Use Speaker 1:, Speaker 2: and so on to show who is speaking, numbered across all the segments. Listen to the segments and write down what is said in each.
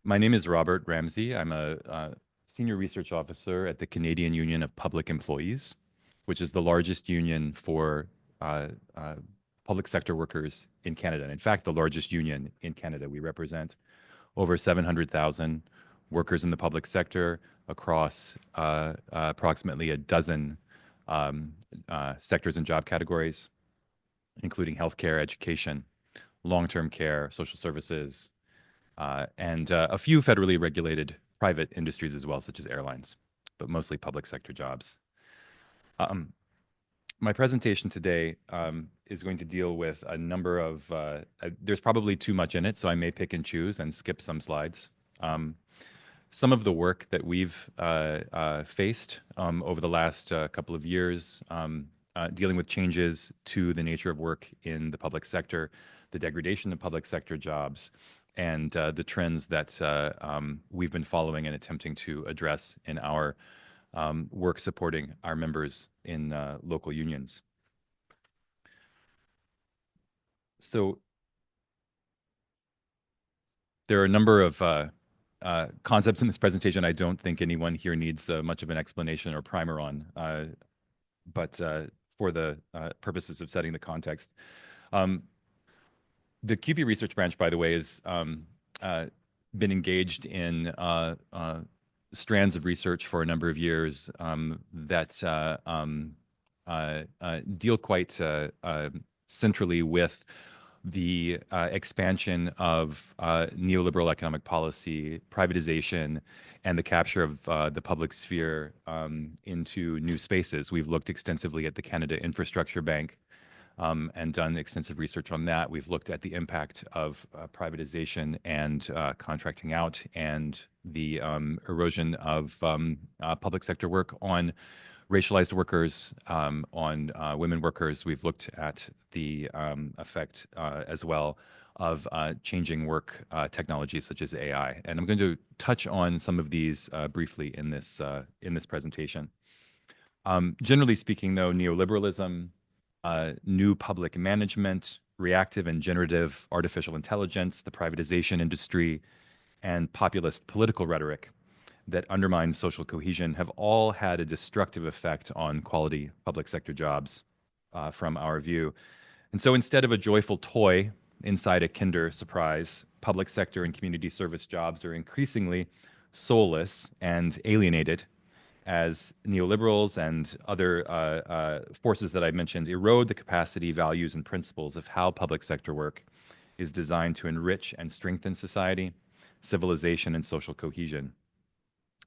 Speaker 1: My name is Robert Ramsay. I'm a senior research officer at the Canadian Union of Public Employees, which is the largest union for uh, uh, public sector workers in Canada. In fact, the largest union in Canada. We represent over 700,000 workers in the public sector across approximately a dozen sectors and job categories, including healthcare, education, long-term care, social services, and a few federally regulated private industries as well, such as airlines, but mostly public sector jobs. Um, my presentation today is going to deal with a number of, there's probably too much in it, so I may pick and choose and skip some slides. Some of the work that we've faced over the last couple of years, dealing with changes to the nature of work in the public sector, the degradation of public sector jobs, and the trends that we've been following and attempting to address in our work supporting our members in local unions. So there are a number of concepts in this presentation I don't think anyone here needs much of an explanation or primer on, but for the purposes of setting the context. The CUPE research branch, by the way, has been engaged in strands of research for a number of years that deal quite centrally with the expansion of neoliberal economic policy, privatization, and the capture of the public sphere into new spaces. We've looked extensively at the Canada Infrastructure Bank and done extensive research on that. We've looked at the impact of privatization and contracting out and the erosion of public sector work on racialized workers, on women workers. We've looked at the effect as well of changing work technologies such as AI. And I'm going to touch on some of these briefly in this presentation. Generally speaking, though, neoliberalism, new public management, reactive and generative artificial intelligence, the privatization industry, and populist political rhetoric that undermines social cohesion have all had a destructive effect on quality public sector jobs from our view. And so instead of a joyful toy inside a Kinder Surprise, public sector and community service jobs are increasingly soulless and alienated as neoliberals and other forces that I mentioned erode the capacity, values, and principles of how public sector work is designed to enrich and strengthen society, civilization, and social cohesion.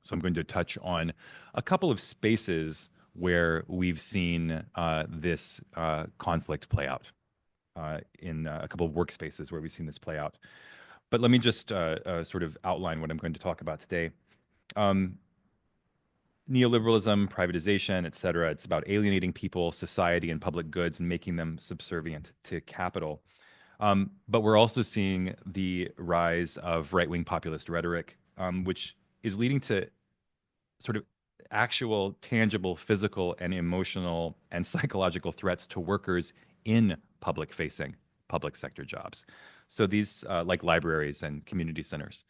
Speaker 1: So I'm going to touch on a couple of spaces where we've seen this conflict play out, in a couple of workspaces where we've seen this play out. But let me just sort of outline what I'm going to talk about today. Neoliberalism, privatization, et cetera, it's about alienating people, society, and public goods and making them subservient to capital. But we're also seeing the rise of right-wing populist rhetoric, which is leading to sort of actual, tangible, physical, and emotional and psychological threats to workers in public-facing public sector jobs. So these, like libraries and community centers,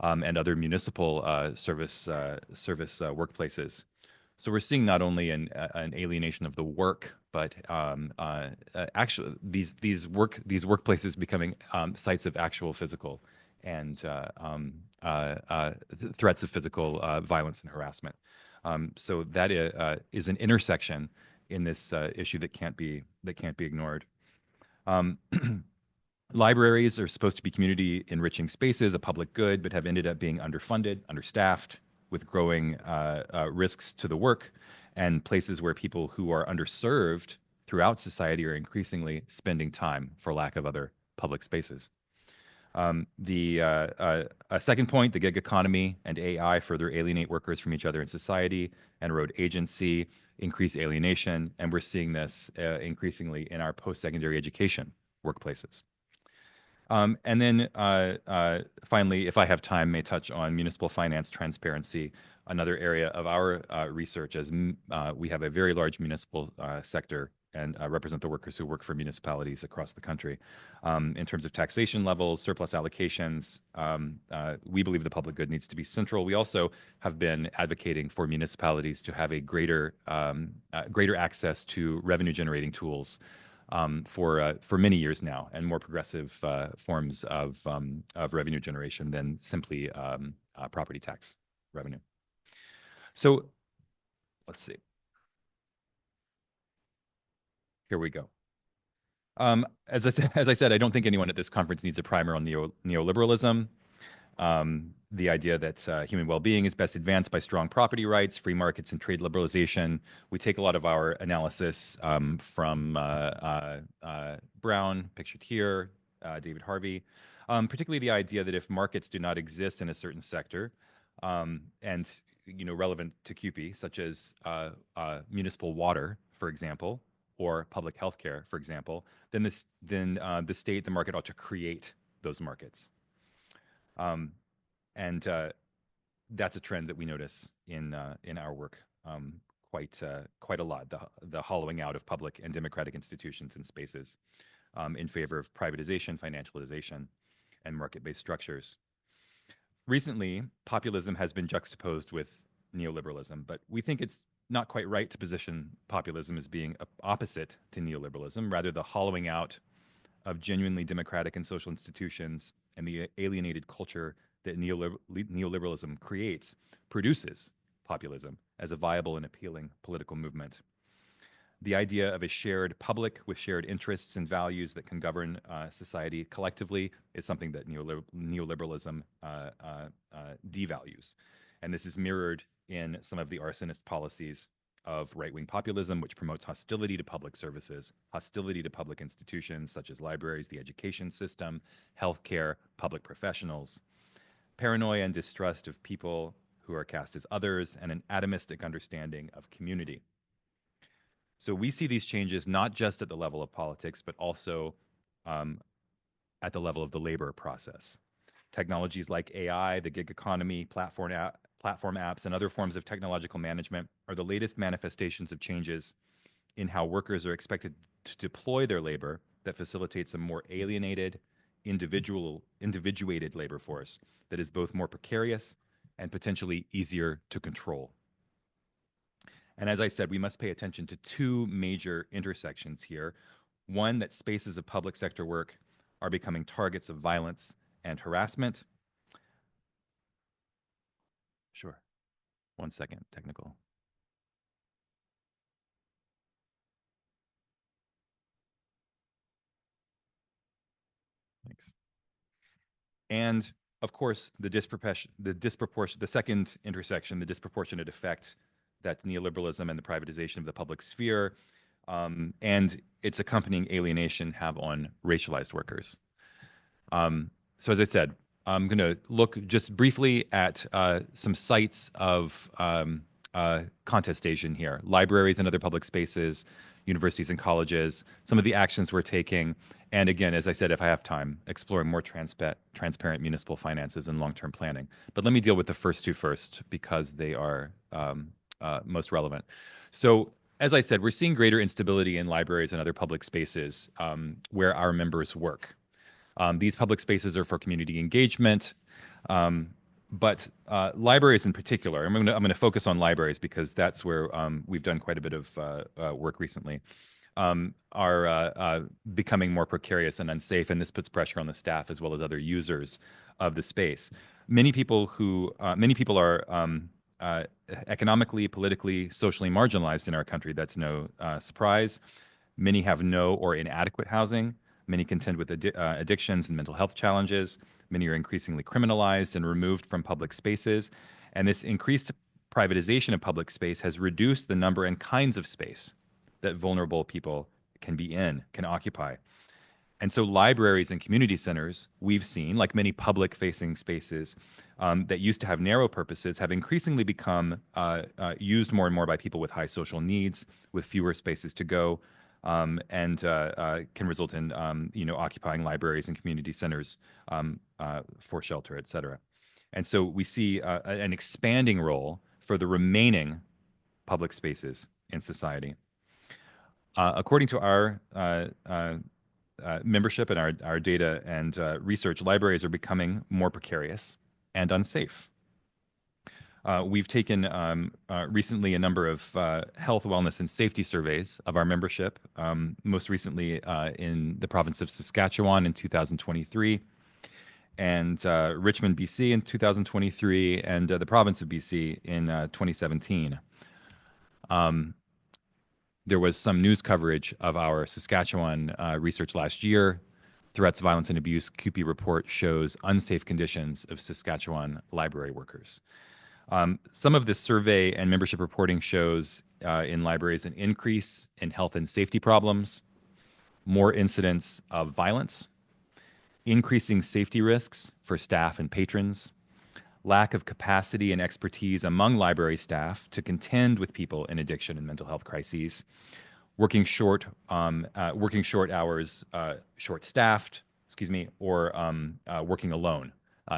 Speaker 1: and other municipal service workplaces. So we're seeing not only an alienation of the work, but actually these workplaces becoming sites of actual physical and threats of physical violence and harassment. So that is an intersection in this issue that can't be ignored. Libraries are supposed to be community enriching spaces, a public good, but have ended up being underfunded, understaffed, with growing risks to the work, and places where people who are underserved throughout society are increasingly spending time for lack of other public spaces. A second point, the gig economy and AI further alienate workers from each other in society and erode agency, increase alienation, and we're seeing this increasingly in our post-secondary education workplaces. And then finally, if I have time, may touch on municipal finance transparency, another area of our research, as we have a very large municipal sector and represent the workers who work for municipalities across the country. In terms of taxation levels, surplus allocations, we believe the public good needs to be central. We also have been advocating for municipalities to have a greater access to revenue generating tools for many years now, and more progressive forms of revenue generation than simply property tax revenue. So let's see. Here we go. As I said, I don't think anyone at this conference needs a primer on neoliberalism. The idea that human well-being is best advanced by strong property rights, free markets, and trade liberalization. We take a lot of our analysis from Brown, pictured here, David Harvey, particularly the idea that if markets do not exist in a certain sector, and relevant to CUPE, such as municipal water, for example, or public health care, for example, then the state, the market ought to create those markets. And that's a trend that we notice in our work quite a lot. The hollowing out of public and democratic institutions and spaces in favor of privatization, financialization, and market-based structures. Recently, populism has been juxtaposed with neoliberalism, but we think it's not quite right to position populism as being opposite to neoliberalism. Rather, the hollowing out of genuinely democratic and social institutions and the alienated culture that neoliberalism creates produces populism as a viable and appealing political movement. The idea of a shared public with shared interests and values that can govern society collectively is something that neoliberalism devalues. And this is mirrored in some of the arsonist policies of right-wing populism, which promotes hostility to public services, hostility to public institutions such as libraries, the education system, healthcare, public professionals, paranoia and distrust of people who are cast as others, and an atomistic understanding of community. So we see these changes not just at the level of politics, but also at the level of the labor process. Technologies like AI, the gig economy, platform apps, and other forms of technological management are the latest manifestations of changes in how workers are expected to deploy their labor that facilitates a more alienated, individuated labor force that is both more precarious and potentially easier to control. And as I said, we must pay attention to two major intersections here. One, that spaces of public sector work are becoming targets of violence and harassment. Sure. 1 second, technical. Thanks. And of course, the second intersection, the disproportionate effect that neoliberalism and the privatization of the public sphere and its accompanying alienation have on racialized workers. So as I said, I'm going to look just briefly at some sites of contestation here: libraries and other public spaces, universities and colleges, some of the actions we're taking, and again, as I said, if I have time, exploring more transparent municipal finances and long-term planning. But let me deal with the first two first, because they are most relevant. So as I said, we're seeing greater instability in libraries and other public spaces where our members work. These public spaces are for community engagement, but libraries in particular, I'm going to focus on libraries because that's where we've done quite a bit of work recently, are becoming more precarious and unsafe, and this puts pressure on the staff as well as other users of the space. Many people are economically, politically, socially marginalized in our country. That's no surprise. Many have no or inadequate housing. Many contend with addictions and mental health challenges. Many are increasingly criminalized and removed from public spaces. And this increased privatization of public space has reduced the number and kinds of space that vulnerable people can occupy. And so libraries and community centers, we've seen, like many public-facing spaces that used to have narrow purposes, have increasingly become used more and more by people with high social needs, with fewer spaces to go, and can result in occupying libraries and community centers for shelter, et cetera. And so we see an expanding role for the remaining public spaces in society. According to our membership and our data and research, libraries are becoming more precarious and unsafe. We've taken recently a number of health, wellness, and safety surveys of our membership, most recently in the province of Saskatchewan in 2023, and Richmond, BC in 2023, and the province of BC in 2017. There was some news coverage of our Saskatchewan research last year. Threats, Violence, and Abuse CUPE report shows unsafe conditions of Saskatchewan library workers. Some of this survey and membership reporting shows in libraries an increase in health and safety problems, more incidents of violence, increasing safety risks for staff and patrons, lack of capacity and expertise among library staff to contend with people in addiction and mental health crises, working short hours, short-staffed, or working alone.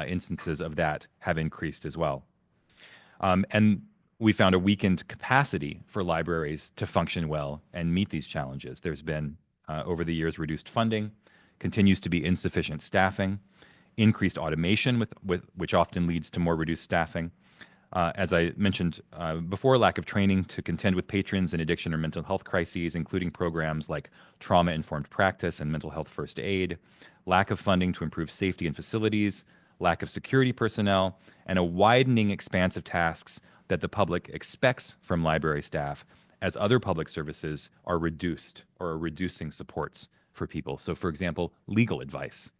Speaker 1: Instances of that have increased as well. And we found a weakened capacity for libraries to function well and meet these challenges. There's been, over the years, reduced funding, continues to be insufficient staffing, increased automation, which often leads to more reduced staffing. As I mentioned before, lack of training to contend with patrons in addiction or mental health crises, including programs like trauma-informed practice and mental health first aid, lack of funding to improve safety in facilities, lack of security personnel, and a widening expanse of tasks that the public expects from library staff as other public services are reduced or are reducing supports for people. So, for example, legal advice,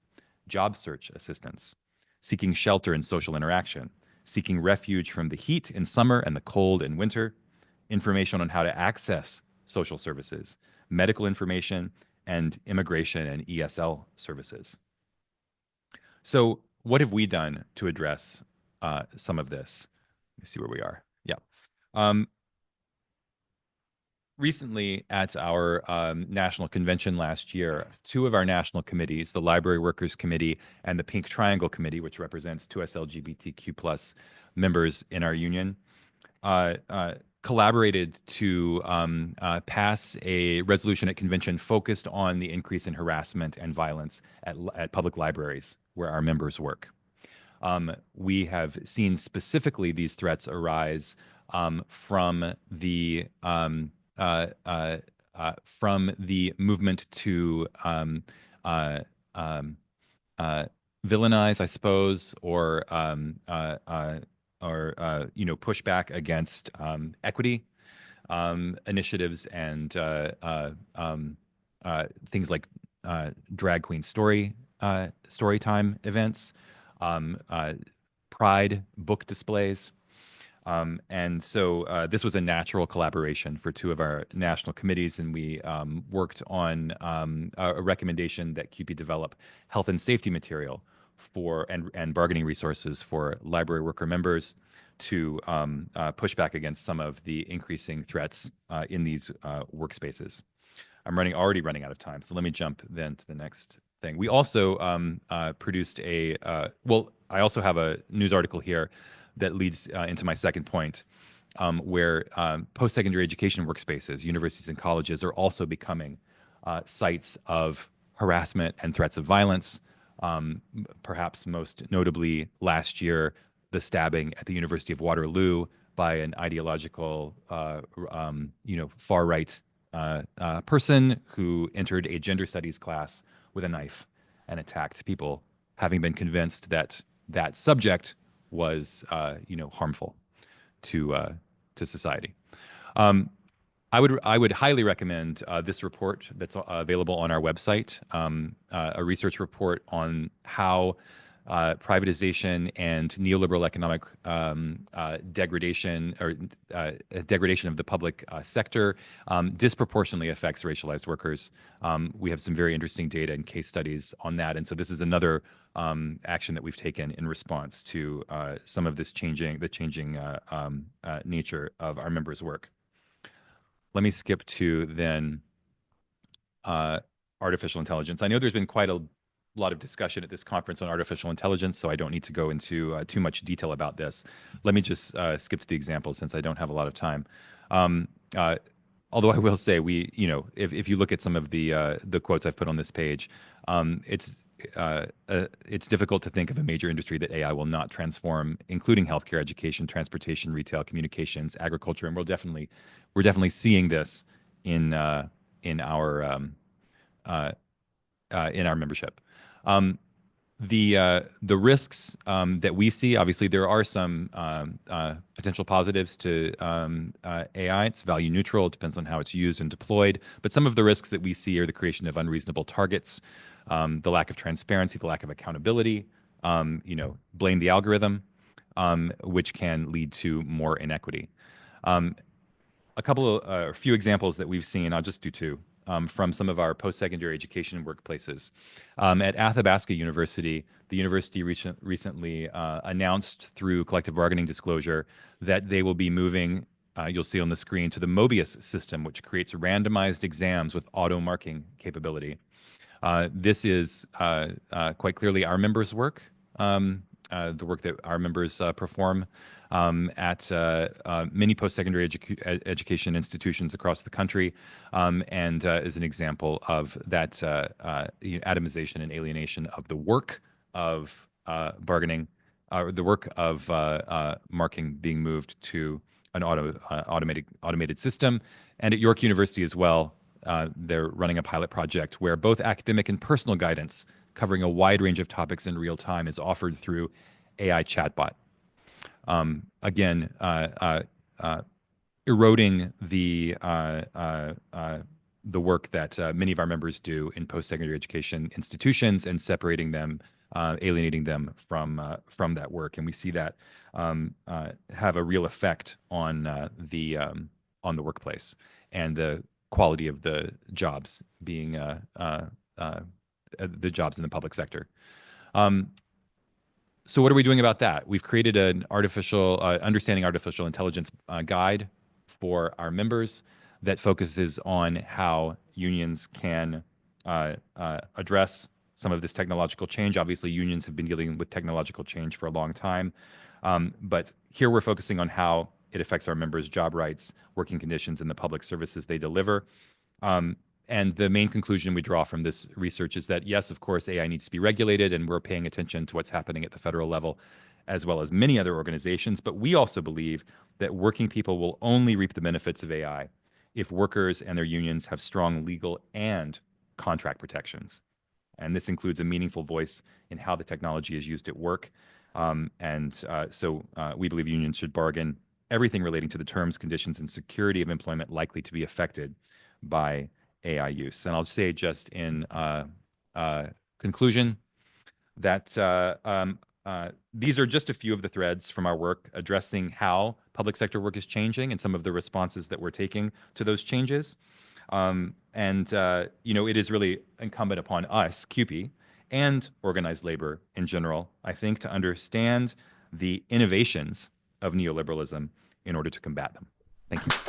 Speaker 1: job search assistance, seeking shelter and social interaction, seeking refuge from the heat in summer and the cold in winter, information on how to access social services, medical information, and immigration and ESL services. So what have we done to address some of this? Let me see where we are. Yeah. Recently, at our national convention last year, two of our national committees, the Library Workers Committee and the Pink Triangle Committee, which represents 2S LGBTQ+ members in our union, collaborated to pass a resolution at convention focused on the increase in harassment and violence at public libraries where our members work. We have seen specifically these threats arise from the movement to villainize, I suppose, or push back against equity initiatives and things like drag queen story time events, pride book displays. And so this was a natural collaboration for two of our national committees, and we worked on a recommendation that CUPE develop health and safety material for and bargaining resources for library worker members to push back against some of the increasing threats in these workspaces. I'm already running out of time, so let me jump then to the next thing. We also produced I also have a news article here that leads into my second point, where post-secondary education workspaces, universities and colleges, are also becoming sites of harassment and threats of violence. Perhaps most notably last year, the stabbing at the University of Waterloo by an ideological, far-right person who entered a gender studies class with a knife and attacked people, having been convinced that that subject was harmful to society. I would highly recommend this report that's available on our website, a research report on how privatization and neoliberal economic degradation of the public sector disproportionately affects racialized workers. We have some very interesting data and case studies on that, and so this is another action that we've taken in response to some of this changing nature of our members' work. Let me skip to then artificial intelligence. I know there's been quite a lot of discussion at this conference on artificial intelligence, so I don't need to go into too much detail about this. Let me just skip to the examples since I don't have a lot of time. Although I will say, if you look at some of the quotes I've put on this page, um, it's it's difficult to think of a major industry that AI will not transform, including healthcare, education, transportation, retail, communications, agriculture, and we're definitely seeing this in in our uh, in our membership. Um, the risks that we see, obviously, there are some potential positives to AI. It's value neutral. It depends on how it's used and deployed. But some of the risks that we see are the creation of unreasonable targets, the lack of transparency, the lack of accountability. Blame the algorithm, which can lead to more inequity. Um, a few examples that we've seen. I'll just do two from some of our post-secondary education workplaces. At Athabasca University, the university recently announced through collective bargaining disclosure that they will be moving, you'll see on the screen, to the Mobius system, which creates randomized exams with auto marking capability. This is quite clearly our members' work, the work that our members perform at many post-secondary education institutions across the country, and is an example of that atomization and alienation of the work of bargaining, the work of marking being moved to an automated system. And at York University as well, they're running a pilot project where both academic and personal guidance covering a wide range of topics in real time is offered through AI chatbot. Again, eroding the work that many of our members do in post-secondary education institutions and separating them, alienating them from that work. And we see that have a real effect on the workplace and the quality of the jobs being the jobs in the public sector. So what are we doing about that? We've created an understanding artificial intelligence guide for our members that focuses on how unions can address some of this technological change. Obviously, unions have been dealing with technological change for a long time, but here we're focusing on how it affects our members' job rights, working conditions, and the public services they deliver. And the main conclusion we draw from this research is that, yes, of course, AI needs to be regulated, and we're paying attention to what's happening at the federal level, as well as many other organizations. But we also believe that working people will only reap the benefits of AI if workers and their unions have strong legal and contract protections. And this includes a meaningful voice in how the technology is used at work. So we believe unions should bargain everything relating to the terms, conditions, and security of employment likely to be affected by AI use. And I'll say just in conclusion that these are just a few of the threads from our work addressing how public sector work is changing and some of the responses that we're taking to those changes. It is really incumbent upon us, CUPE, and organized labor in general, I think, to understand the innovations of neoliberalism in order to combat them. Thank you.